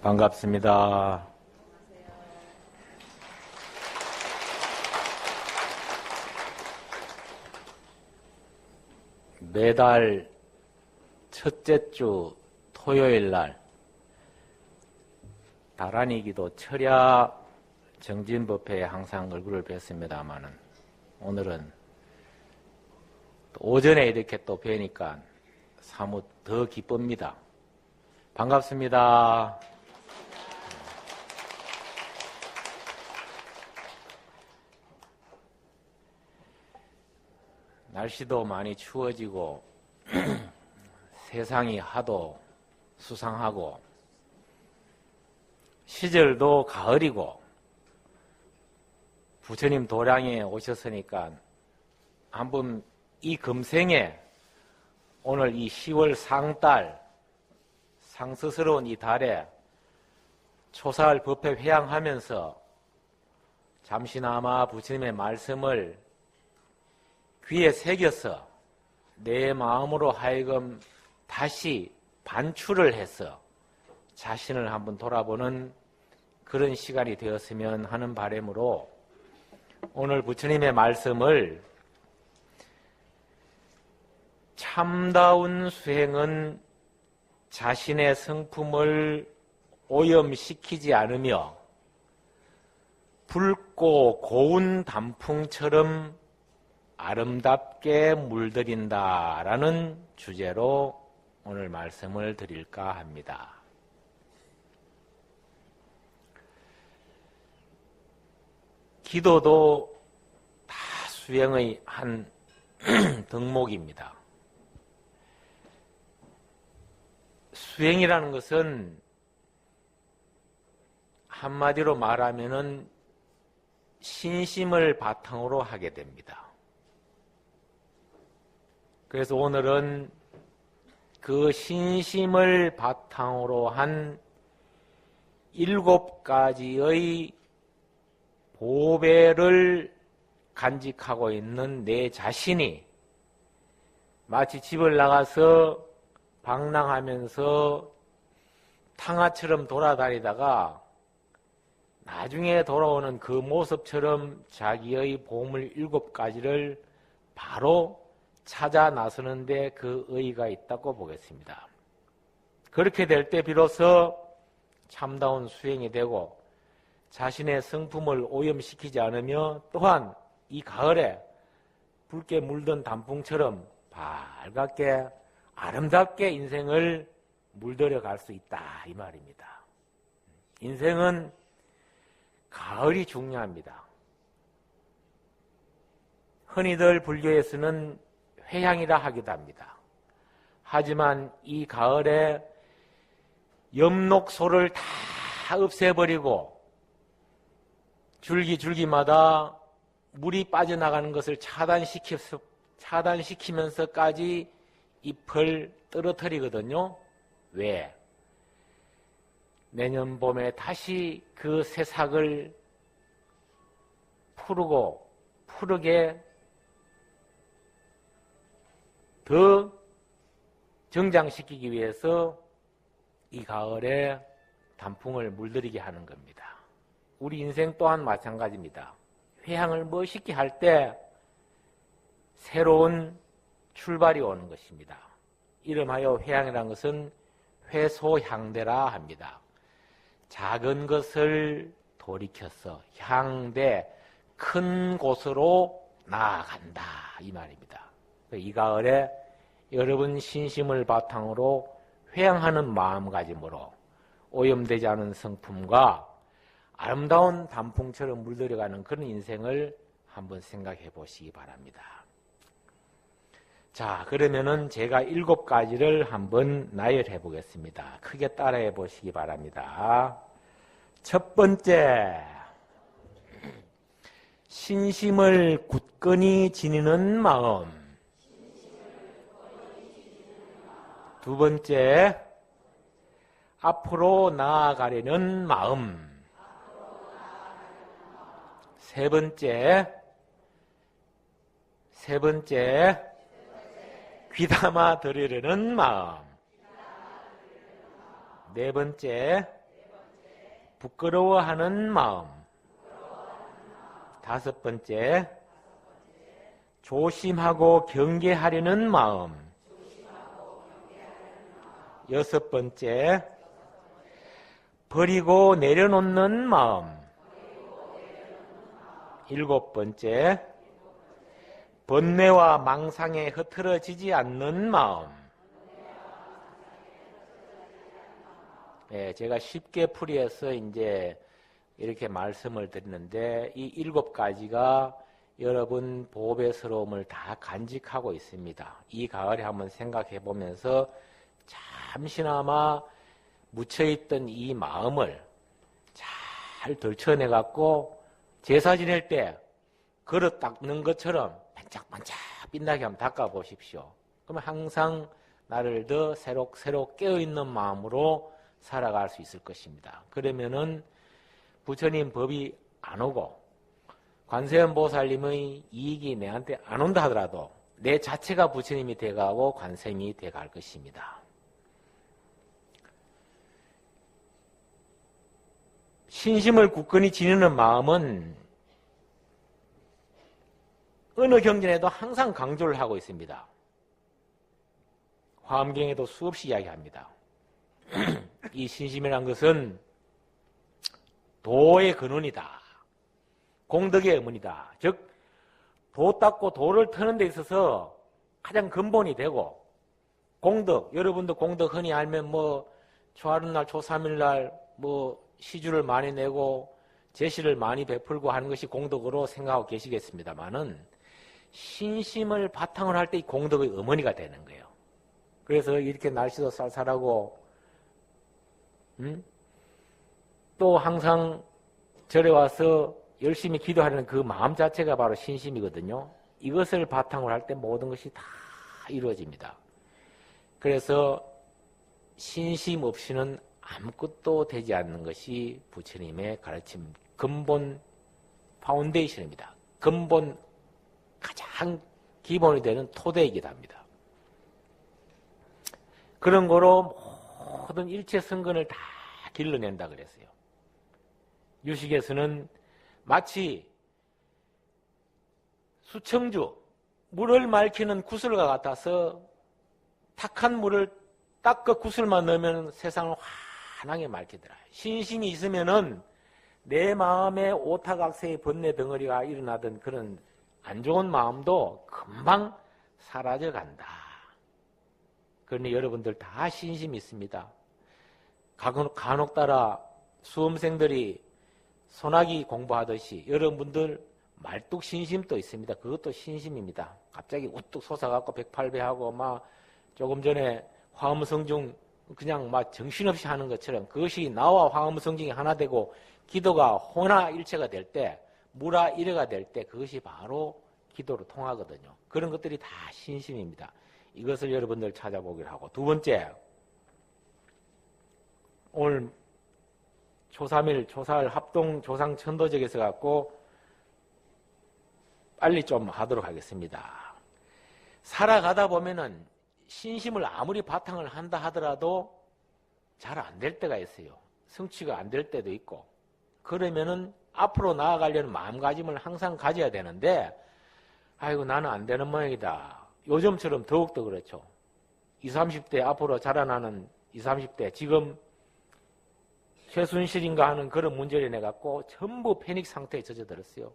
반갑습니다. 매달 첫째 주 토요일 날 다란이기도 철야 정진법회에 항상 얼굴을 뵀습니다마는 오늘은 오전에 이렇게 또 뵈니까 사뭇 더 기쁩니다. 반갑습니다. 날씨도 많이 추워지고 세상이 하도 수상하고 시절도 가을이고 부처님 도량에 오셨으니까 한번 이 금생에 오늘 이 10월 상달 상스스러운 이 달에 초사을 법회 회양하면서 잠시나마 부처님의 말씀을 귀에 새겨서 내 마음으로 하여금 다시 반출을 해서 자신을 한번 돌아보는 그런 시간이 되었으면 하는 바람으로 오늘 부처님의 말씀을 참다운 수행은 자신의 성품을 오염시키지 않으며 붉고 고운 단풍처럼 아름답게 물들인다라는 주제로 오늘 말씀을 드릴까 합니다. 기도도 다 수행의 한 덕목입니다. 수행이라는 것은 한마디로 말하면은 신심을 바탕으로 하게 됩니다. 그래서 오늘은 그 신심을 바탕으로 한 7가지의 보배를 간직하고 있는 내 자신이 마치 집을 나가서 방랑하면서 탕아처럼 돌아다니다가 나중에 돌아오는 그 모습처럼 자기의 보물 7가지를 바로 찾아 나서는데 그 의의가 있다고 보겠습니다. 그렇게 될 때 비로소 참다운 수행이 되고 자신의 성품을 오염시키지 않으며 또한 이 가을에 붉게 물든 단풍처럼 밝게 아름답게 인생을 물들여 갈 수 있다 이 말입니다. 인생은 가을이 중요합니다. 흔히들 불교에서는 회향이라 하기도 합니다. 하지만 이 가을에 엽록소를 다 없애버리고 줄기마다 물이 빠져나가는 것을 차단시키면서까지 잎을 떨어뜨리거든요. 왜? 내년 봄에 다시 그 새싹을 푸르게 더 정장시키기 위해서 이 가을에 단풍을 물들이게 하는 겁니다. 우리 인생 또한 마찬가지입니다. 회향을 멋있게 할 때 새로운 출발이 오는 것입니다. 이름하여 회향이라는 것은 회소향대라 합니다. 작은 것을 돌이켜서 향대 큰 곳으로 나아간다 이 말입니다. 이 가을에 여러분 신심을 바탕으로 회향하는 마음가짐으로 오염되지 않은 성품과 아름다운 단풍처럼 물들여가는 그런 인생을 한번 생각해 보시기 바랍니다. 자, 그러면은 제가 7가지를 한번 나열해 보겠습니다. 크게 따라해 보시기 바랍니다. 첫 번째, 신심을 굳건히 지니는 마음. 두 번째, 앞으로 나아가려는 마음. 세 번째, 귀담아 들으려는 마음. 네 번째, 부끄러워하는 마음. 다섯 번째, 조심하고 경계하려는 마음. 여섯 번째, 버리고 내려놓는 마음. 일곱 번째, 번뇌와 망상에 흐트러지지 않는 마음. 예, 제가 쉽게 풀이해서 이제 이렇게 말씀을 드리는데 이 일곱 가지가 여러분 보배스러움을 다 간직하고 있습니다. 이 가을에 한번 생각해 보면서 잠시나마 묻혀있던 이 마음을 잘 덜쳐내 갖고 제사 지낼 때 그릇 닦는 것처럼 반짝반짝 빛나게 한번 닦아 보십시오. 그러면 항상 나를 더 새록새록 깨어있는 마음으로 살아갈 수 있을 것입니다. 그러면은 부처님 법이 안 오고 관세음 보살님의 이익이 내한테 안 온다 하더라도 내 자체가 부처님이 돼가고 관세음이 돼갈 것입니다. 신심을 굳건히 지니는 마음은 어느 경전에도 항상 강조를 하고 있습니다. 화엄경에도 수없이 이야기합니다. 이 신심이란 것은 도의 근원이다. 공덕의 의문이다. 즉, 도 닦고 도를 터는 데 있어서 가장 근본이 되고 공덕, 여러분도 공덕 흔히 알면 뭐 초하룻 날, 초3일 날 뭐 시주를 많이 내고 제시를 많이 베풀고 하는 것이 공덕으로 생각하고 계시겠습니다만은 신심을 바탕으로 할 때 이 공덕의 어머니가 되는 거예요. 그래서 이렇게 날씨도 쌀쌀하고 또 항상 절에 와서 열심히 기도하는 그 마음 자체가 바로 신심이거든요. 이것을 바탕으로 할 때 모든 것이 다 이루어집니다. 그래서 신심 없이는 아무것도 되지 않는 것이 부처님의 가르침 근본 파운데이션입니다. 근본 가장 기본이 되는 토대이기도 합니다. 그런 거로 모든 일체 성근을 다 길러낸다 그랬어요. 유식에서는 마치 수청주, 물을 맑히는 구슬과 같아서 탁한 물을 닦아 구슬만 넣으면 세상을 환하게 맑히더라. 신심이 있으면은 내 마음에 오타각세의 번뇌 덩어리가 일어나던 그런 안 좋은 마음도 금방 사라져 간다. 그러니 여러분들 다 신심이 있습니다. 간혹 따라 수험생들이 소나기 공부하듯이 여러분들 말뚝 신심도 있습니다. 그것도 신심입니다. 갑자기 우뚝 솟아갖고 108배하고 막 조금 전에 화엄성중 그냥 막 정신없이 하는 것처럼 그것이 나와 화엄성중이 하나 되고 기도가 호나 일체가 될 때 무라 일회가 될 때 그것이 바로 기도로 통하거든요. 그런 것들이 다 신심입니다. 이것을 여러분들 찾아보기로 하고 두 번째, 오늘 초3일 초사할 합동 조상 천도적에서 갖고 빨리 좀 하도록 하겠습니다. 살아가다 보면은 신심을 아무리 바탕을 한다 하더라도 잘 안 될 때가 있어요. 성취가 안 될 때도 있고. 그러면은 앞으로 나아가려는 마음가짐을 항상 가져야 되는데, 아이고 나는 안 되는 모양이다. 요즘처럼 더욱더 그렇죠. 20, 30대 앞으로 자라나는 20, 30대 지금 최순실인가 하는 그런 문제를 내갖고 전부 패닉 상태에 젖어들었어요.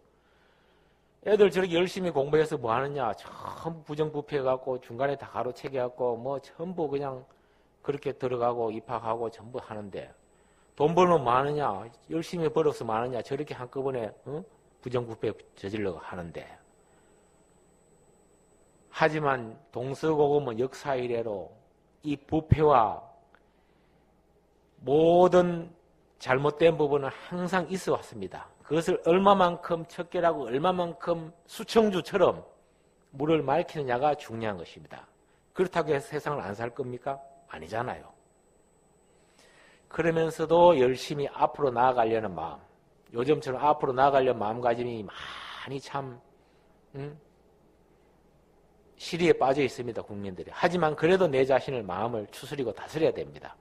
애들 저렇게 열심히 공부해서 뭐 하느냐. 전부 부정부패해갖고 중간에 다 가로채겨갖고 뭐 전부 그냥 그렇게 들어가고 입학하고 전부 하는데 돈 벌면 뭐 하느냐. 열심히 벌어서 뭐 하느냐. 저렇게 한꺼번에 부정부패 저질러 하는데. 하지만 동서고금은 역사 이래로 이 부패와 모든 잘못된 부분은 항상 있어 왔습니다. 그것을 얼마만큼 척결하고 얼마만큼 수청주처럼 물을 맑히느냐가 중요한 것입니다. 그렇다고 해서 세상을 안 살 겁니까? 아니잖아요. 그러면서도 열심히 앞으로 나아가려는 마음, 요즘처럼 앞으로 나아가려는 마음가짐이 많이 참 시리에 빠져 있습니다. 국민들이. 하지만 그래도 내 자신을 마음을 추스리고 다스려야 됩니다.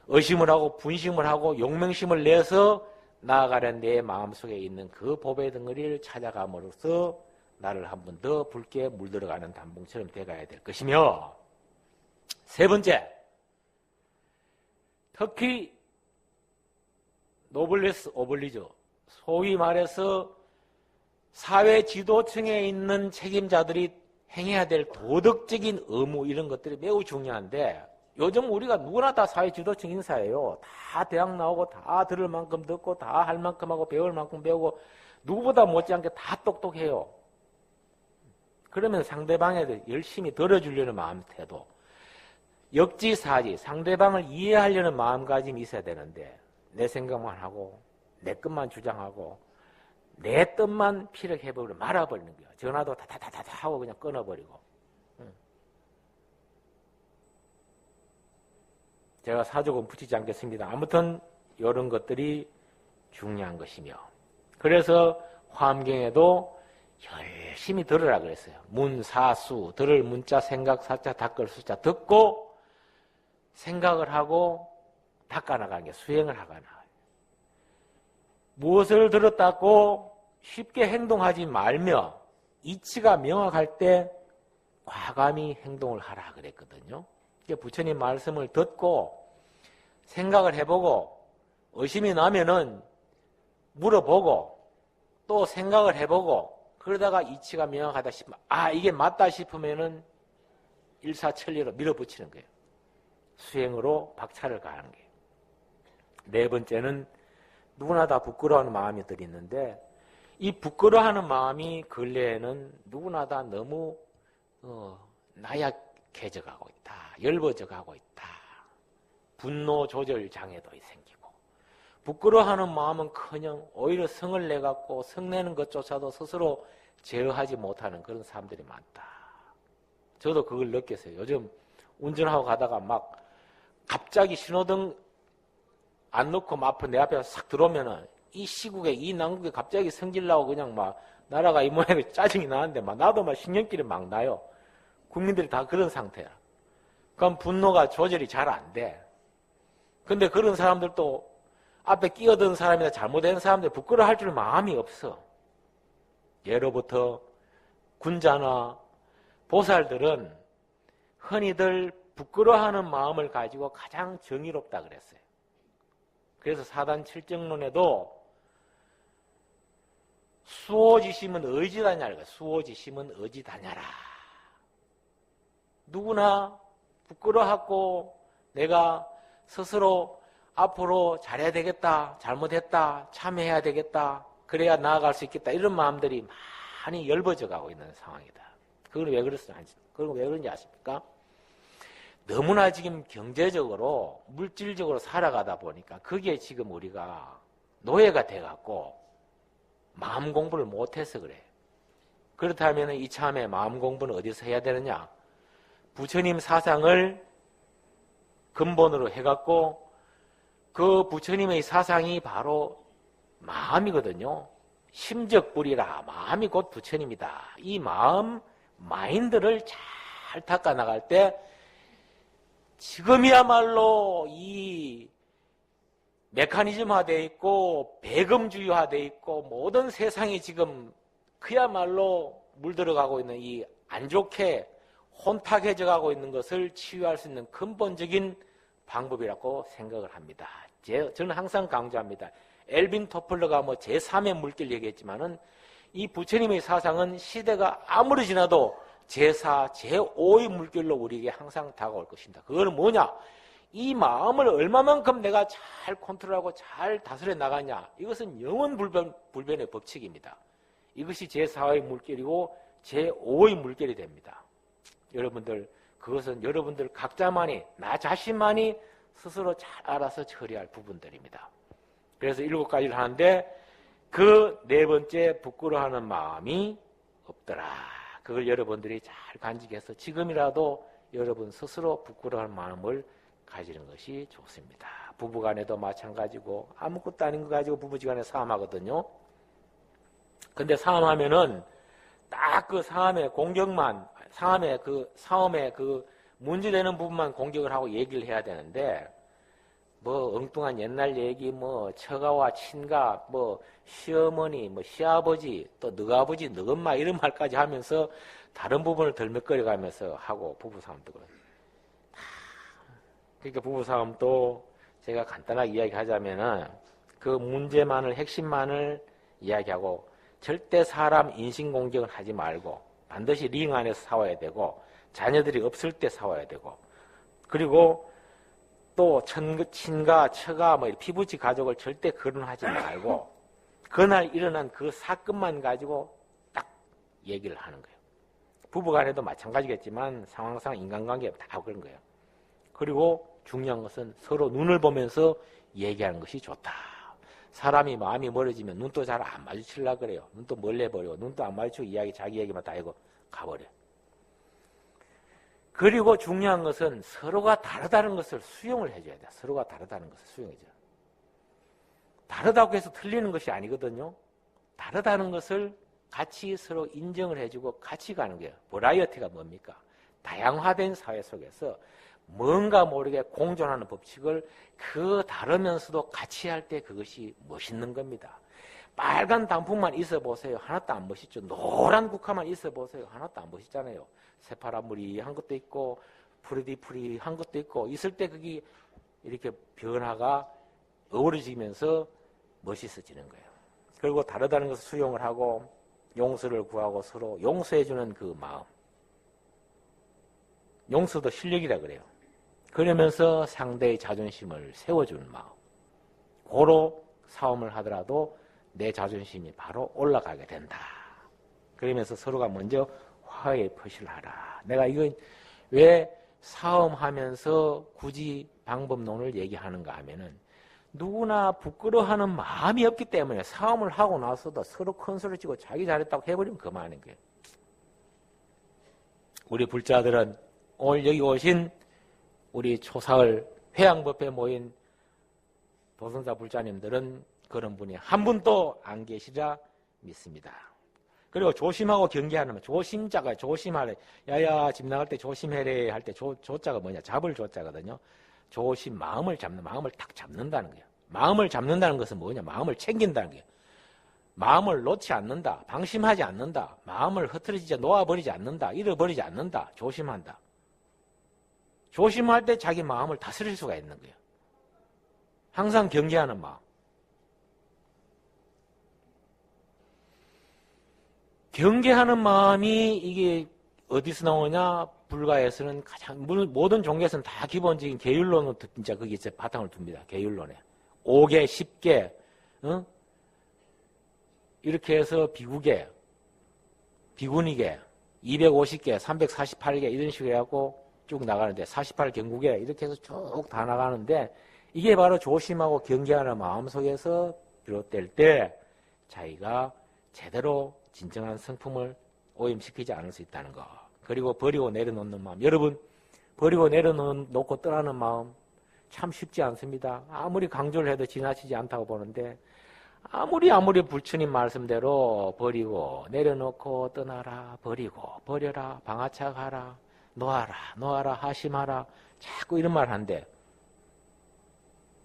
의심을 하고 분심을 하고 용맹심을 내서 나아가는 내 마음속에 있는 그 법의 덩어리를 찾아감으로써 나를 한 번 더 붉게 물들어가는 단봉처럼 돼가야 될 것이며, 세 번째, 특히 노블레스 오블리주, 소위 말해서 사회 지도층에 있는 책임자들이 행해야 될 도덕적인 의무, 이런 것들이 매우 중요한데, 요즘 우리가 누구나 다 사회 지도층 인사예요. 다 대학 나오고 다 들을 만큼 듣고 다 할 만큼 하고 배울 만큼 배우고 누구보다 못지않게 다 똑똑해요. 그러면 상대방에 열심히 들어주려는 마음 태도, 역지사지, 상대방을 이해하려는 마음가짐이 있어야 되는데, 내 생각만 하고 내 것만 주장하고 내 뜻만 피력해버리고 말아버리는 거야. 전화도 다다다다 하고 그냥 끊어버리고. 제가 사족은 붙이지 않겠습니다. 아무튼 이런 것들이 중요한 것이며, 그래서 화엄경에도 열심히 들으라 그랬어요. 문사수, 들을 문자, 생각, 사자, 닦을 숫자 듣고 생각을 하고 닦아나가는 게 수행을 하거나, 무엇을 들었다고 쉽게 행동하지 말며 이치가 명확할 때 과감히 행동을 하라 그랬거든요. 부처님 말씀을 듣고 생각을 해보고 의심이 나면은 물어보고 또 생각을 해보고, 그러다가 이치가 명확하다 싶으면 이게 맞다 싶으면은 일사천리로 밀어붙이는 거예요. 수행으로 박차를 가는 거예요. 네 번째는 누구나 다 부끄러워하는 마음이들 있는데, 이 부끄러워하는 마음이 근래에는 누구나 다 너무 나약해져 가고 있다. 열버져 가고 있다. 분노 조절 장애도 생기고, 부끄러워하는 마음은커녕 오히려 성을 내갖고 성내는 것조차도 스스로 제어하지 못하는 그런 사람들이 많다. 저도 그걸 느꼈어요. 요즘 운전하고 가다가 막 갑자기 신호등 안 넣고 내 앞에 싹 들어오면은 이 시국에 이 난국에 갑자기 성질나고 그냥 막 나라가 이 모양이 짜증이 나는데 나도 신경질이 막 나요. 국민들이 다 그런 상태야. 그럼 분노가 조절이 잘 안 돼. 근데 그런 사람들도 앞에 끼어든 사람이나 잘못된 사람들 부끄러워할 줄 마음이 없어. 예로부터 군자나 보살들은 흔히들 부끄러워하는 마음을 가지고 가장 정의롭다 그랬어요. 그래서 사단 칠정론에도 수호지심은 의지다냐라. 수호지심은 의지다냐라. 누구나 부끄러워하고 내가 스스로 앞으로 잘해야 되겠다, 잘못했다, 참여해야 되겠다, 그래야 나아갈 수 있겠다, 이런 마음들이 많이 열버져 가고 있는 상황이다. 그건 왜 그런지 아십니까? 너무나 지금 경제적으로 물질적으로 살아가다 보니까 그게 지금 우리가 노예가 돼갖고 마음 공부를 못해서 그래. 그렇다면 이참에 마음 공부는 어디서 해야 되느냐? 부처님 사상을 근본으로 해갖고 그 부처님의 사상이 바로 마음이거든요. 심적불이라. 마음이 곧 부처님이다. 이 마음 마인드를 잘 닦아나갈 때 지금이야말로 이 메커니즘화되어 있고 배금주의화되어 있고 모든 세상이 지금 그야말로 물들어가고 있는 이 안 좋게 혼탁해져 가고 있는 것을 치유할 수 있는 근본적인 방법이라고 생각을 합니다. 저는 항상 강조합니다. 엘빈 토플러가 제3의 물길 얘기했지만은 이 부처님의 사상은 시대가 아무리 지나도 제4, 제5의 물길로 우리에게 항상 다가올 것입니다. 그거는 뭐냐? 이 마음을 얼마만큼 내가 잘 컨트롤하고 잘 다스려 나가냐? 이것은 영원 불변의 법칙입니다. 이것이 제4의 물길이고 제5의 물길이 됩니다. 여러분들, 그것은 여러분들 각자만이, 나 자신만이 스스로 잘 알아서 처리할 부분들입니다. 그래서 7가지를 하는데 그 네 번째 부끄러워하는 마음이 없더라. 그걸 여러분들이 잘 간직해서 지금이라도 여러분 스스로 부끄러워할 마음을 가지는 것이 좋습니다. 부부간에도 마찬가지고 아무것도 아닌 거 가지고 부부지간에 싸움하거든요. 근데 싸움하면은 딱 그 싸움의 공격만, 싸움의 그 문제되는 부분만 공격을 하고 얘기를 해야 되는데 뭐 엉뚱한 옛날 얘기, 뭐 처가와 친가, 뭐 시어머니, 뭐 시아버지, 또 너아버지, 너엄마 이런 말까지 하면서 다른 부분을 덜먹거려가면서 하고 부부싸움도 그래요. 그러니까 부부싸움도 제가 간단하게 이야기하자면은 그 문제만을 핵심만을 이야기하고 절대 사람 인신공격은 하지 말고 반드시 링 안에서 싸워야 되고 자녀들이 없을 때 싸워야 되고 그리고 또 친가, 처가, 뭐 피부치 가족을 절대 거론하지 말고 그날 일어난 그 사건만 가지고 딱 얘기를 하는 거예요. 부부간에도 마찬가지겠지만 상황상 인간관계 다 그런 거예요. 그리고 중요한 것은 서로 눈을 보면서 얘기하는 것이 좋다. 사람이 마음이 멀어지면 눈도 잘 안 마주치려고 그래요. 눈도 멀래버리고 눈도 안 마주치고 자기 얘기만 다 하고 가버려. 그리고 중요한 것은 서로가 다르다는 것을 수용을 해줘야 돼. 서로가 다르다는 것을 수용해줘야 돼. 다르다고 해서 틀리는 것이 아니거든요. 다르다는 것을 같이 서로 인정을 해주고 같이 가는 거예요. 버라이어티가 뭡니까? 다양화된 사회 속에서 뭔가 모르게 공존하는 법칙을 그 다르면서도 같이 할 때 그것이 멋있는 겁니다. 빨간 단풍만 있어 보세요. 하나도 안 멋있죠. 노란 국화만 있어 보세요. 하나도 안 멋있잖아요. 새파란물이 한 것도 있고 푸리디푸리한 것도 있고 있을 때 그게 이렇게 변화가 어우러지면서 멋있어지는 거예요. 그리고 다르다는 것을 수용을 하고 용서를 구하고 서로 용서해주는 그 마음. 용서도 실력이라 그래요. 그러면서 상대의 자존심을 세워주는 마음. 고로 싸움을 하더라도 내 자존심이 바로 올라가게 된다. 그러면서 서로가 먼저 화해의 표시를 하라. 내가 이건 왜 싸움하면서 굳이 방법론을 얘기하는가 하면은 누구나 부끄러워하는 마음이 없기 때문에 싸움을 하고 나서도 서로 큰 소리 치고 자기 잘했다고 해버리면 그만인 거예요. 우리 불자들은 오늘 여기 오신 우리 초사흘 회양법회 모인 도선사 불자님들은 그런 분이 한 분도 안 계시라 믿습니다. 그리고 조심하고 경계하는 조심자가 조심하래. 야야 집 나갈 때 조심해래 할 때 조자가 뭐냐? 잡을 조자거든요. 조심 마음을 잡는 마음을 딱 잡는다는 거예요. 마음을 잡는다는 것은 뭐냐? 마음을 챙긴다는 거예요. 마음을 놓지 않는다. 방심하지 않는다. 마음을 흐트러지지 놓아버리지 않는다. 잃어버리지 않는다. 조심한다. 조심할 때 자기 마음을 다스릴 수가 있는 거예요. 항상 경계하는 마음. 경계하는 마음이 이게 어디서 나오냐? 불가에서는 가장 모든 종교에서는 다 기본적인 계율론을 진짜 거기에 바탕을 둡니다. 계율론에 5개, 10개, 이렇게 해서 비구계, 비구니계, 250개, 348개 이런 식으로 해갖고 쭉 나가는데 48경국에 이렇게 해서 쭉 다 나가는데 이게 바로 조심하고 경계하는 마음속에서 비롯될 때 자기가 제대로 진정한 성품을 오염시키지 않을 수 있다는 거. 그리고 버리고 내려놓는 마음. 여러분 버리고 내려놓고 떠나는 마음 참 쉽지 않습니다. 아무리 강조를 해도 지나치지 않다고 보는데 아무리 부처님 말씀대로 버리고 내려놓고 떠나라 버리고 버려라 방아착하라 놓아라 하심하라 자꾸 이런 말 한데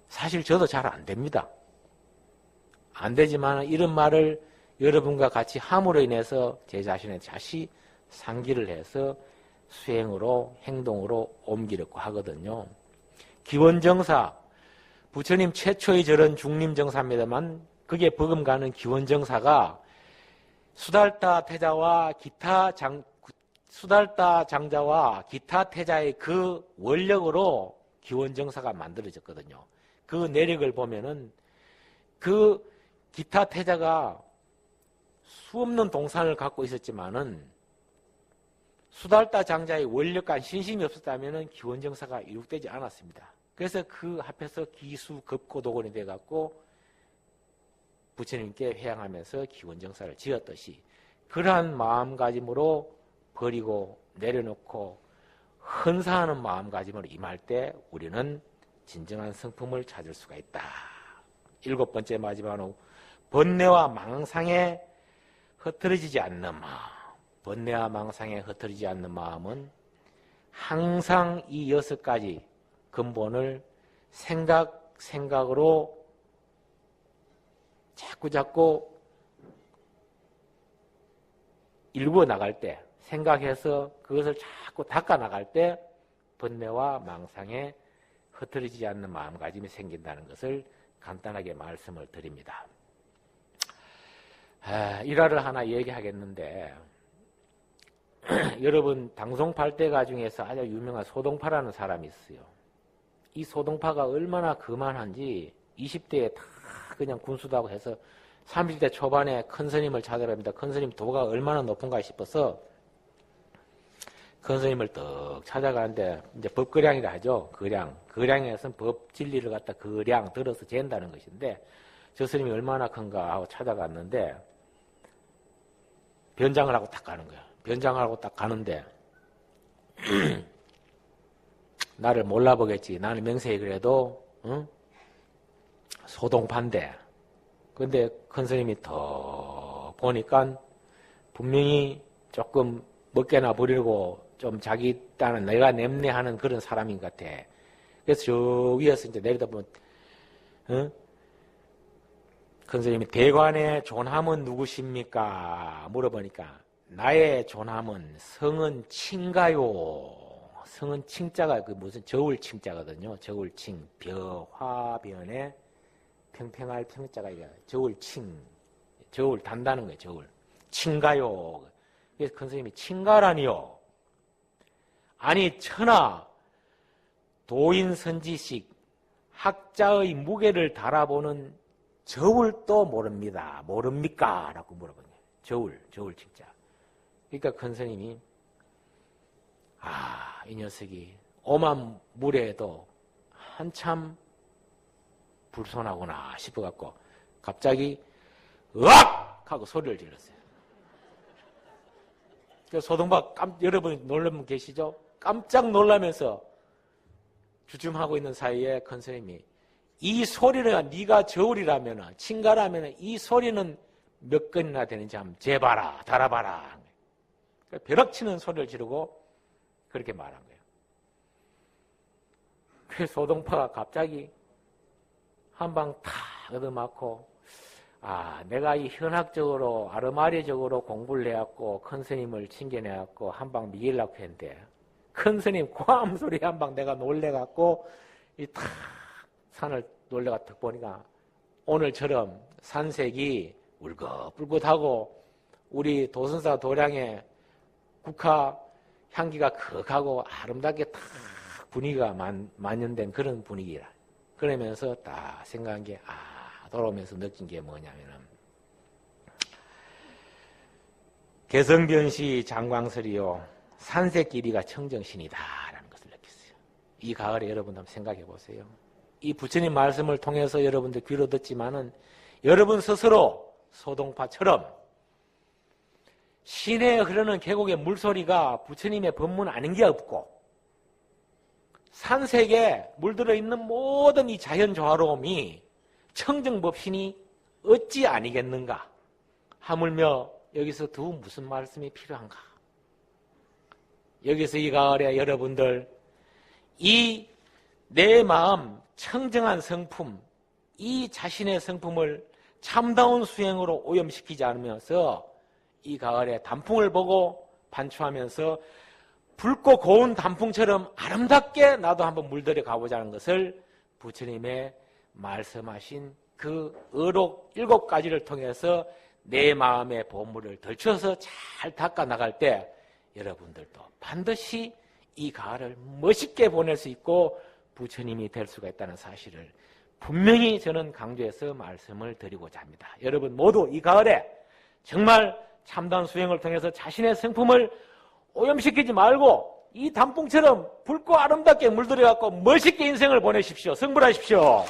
사실 저도 잘 안 됩니다. 안 되지만 이런 말을 여러분과 같이 함으로 인해서 제 자신의 다시 상기를 해서 수행으로 행동으로 옮기려고 하거든요. 기원정사 부처님 최초의 절은 중림정사입니다만 그게 버금가는 기원정사가 수달타 태자와 수달타 장자와 기타 태자의 그 원력으로 기원정사가 만들어졌거든요. 그 내력을 보면은 그 기타 태자가 수없는 동산을 갖고 있었지만은 수달타 장자의 원력과 신심이 없었다면은 기원정사가 이룩되지 않았습니다. 그래서 그 앞에서 기수 급고도건이 돼갖고 부처님께 회양하면서 기원정사를 지었듯이 그러한 마음가짐으로 버리고 내려놓고 헌사하는 마음가짐으로 임할 때 우리는 진정한 성품을 찾을 수가 있다. 7번째 마지막으로 번뇌와 망상에 흩어지지 않는 마음. 번뇌와 망상에 흩어지지 않는 마음은 항상 이 6가지 근본을 생각, 생각으로 자꾸 일구어 나갈 때, 생각해서 그것을 자꾸 닦아 나갈 때 번뇌와 망상에 흐트러지지 않는 마음가짐이 생긴다는 것을 간단하게 말씀을 드립니다. 일화를 하나 얘기하겠는데 여러분 당송팔대가 중에서 아주 유명한 소동파라는 사람이 있어요. 이 소동파가 얼마나 거만한지 20대에 다 그냥 군수다고 해서 30대 초반에 큰 스님을 찾아갑니다. 큰 스님 도가 얼마나 높은가 싶어서 큰 스님을 떡 찾아가는데 이제 법거량이라 하죠. 거량에서는 법 진리를 갖다 거량 들어서 잰다는 것인데 저 스님이 얼마나 큰가 하고 찾아갔는데 변장을 하고 딱 가는 거야. 변장을 하고 딱 가는데 나를 몰라보겠지. 나는 명세히 그래도 소동파인데 근데 큰 스님이 더 보니까 분명히 조금 먹게나 부리고 좀 자기 딴은 내가 냄내하는 그런 사람인 것 같아. 그래서 저 위에서 이제 내려다보면 큰 스님이 대관의 존함은 누구십니까? 물어보니까 나의 존함은 성은 칭가요. 성은 칭자가 그 무슨 저울 칭자거든요. 저울 칭 화변에 평평할 평자가 이거 저울 칭 저울 단다는 거예요. 저울 칭가요. 그래서 큰 스님이 칭가라니요. 아니 천하 도인선지식 학자의 무게를 달아보는 저울도 모릅니다. 모릅니까? 라고 물어보네요. 저울 칭자. 그러니까 큰 스님이 이 녀석이 오만 물에도 한참 불손하구나 싶어갖고 갑자기 으악! 하고 소리를 질렀어요. 소동파 여러분 놀란 분 계시죠? 깜짝 놀라면서 주춤하고 있는 사이에 큰 스님이 이 소리는 네가 저울이라면 칭가라면 이 소리는 몇 건이나 되는지 한번 재봐라 달아봐라. 벼락치는 소리를 지르고 그렇게 말한 거예요. 그래서 소동파가 갑자기 한 방 탁 얻어맞고 내가 이 현학적으로 아르마리적으로 공부를 해갖고 큰 스님을 칭겨내갖고 한 방 미길라고 했는데 큰 스님 고함 소리 한 방 내가 놀래갖고 이 탁 산을 놀래가 탁 보니까 오늘처럼 산색이 울긋불긋하고 우리 도선사 도량의 국화 향기가 극하고 아름답게 탁 분위기가 만연된 그런 분위기라. 그러면서 딱 생각한 게 돌아오면서 느낀 게 뭐냐면은 개성변시 장광설이요 산색 길이가 청정신이다라는 것을 느꼈어요. 이 가을에 여러분 한번 생각해 보세요. 이 부처님 말씀을 통해서 여러분들 귀로 듣지만은 여러분 스스로 소동파처럼 시내에 흐르는 계곡의 물소리가 부처님의 법문 아닌 게 없고 산색에 물들어 있는 모든 이 자연 조화로움이 청정법신이 어찌 아니겠는가? 하물며 여기서 더 무슨 말씀이 필요한가? 여기서 이 가을에 여러분들 이 내 마음 청정한 성품, 이 자신의 성품을 참다운 수행으로 오염시키지 않으면서 이 가을에 단풍을 보고 반추하면서 붉고 고운 단풍처럼 아름답게 나도 한번 물들여 가보자는 것을 부처님의 말씀하신 그 의록 7가지를 통해서 내 마음의 보물을 덜쳐서 잘 닦아 나갈 때 여러분들도 반드시 이 가을을 멋있게 보낼 수 있고 부처님이 될 수가 있다는 사실을 분명히 저는 강조해서 말씀을 드리고자 합니다. 여러분 모두 이 가을에 정말 참다운 수행을 통해서 자신의 성품을 오염시키지 말고 이 단풍처럼 붉고 아름답게 물들여갖고 멋있게 인생을 보내십시오. 성불하십시오.